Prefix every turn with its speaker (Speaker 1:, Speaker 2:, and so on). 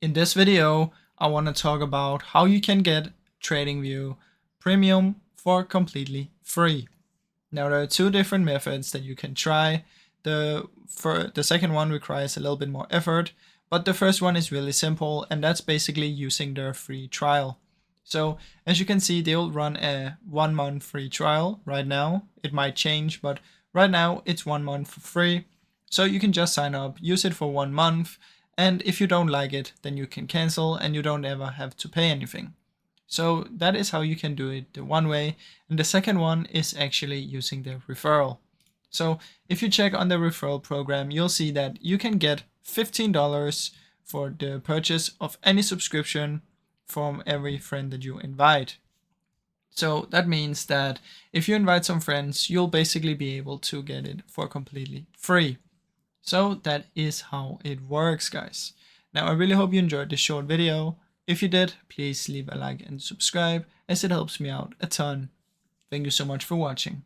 Speaker 1: In this video, I want to talk about how you can get TradingView Premium for completely free. Now, there are two different methods that you can try. The second one requires a little bit more effort, but the first one is really simple, and that's basically using their free trial. So as you can see, they'll run a 1 month free trial right now. It might change, but right now it's 1 month for free. So you can just sign up, use it for 1 month, and if you don't like it, then you can cancel and you don't ever have to pay anything. So that is how you can do it the one way. And the second one is actually using the referral. So if you check on the referral program, you'll see that you can get $15 for the purchase of any subscription from every friend that you invite. So that means that if you invite some friends, you'll basically be able to get it for completely free. So that is how it works, guys. Now, I really hope you enjoyed this short video. If you did, please leave a like and subscribe, as it helps me out a ton. Thank you so much for watching.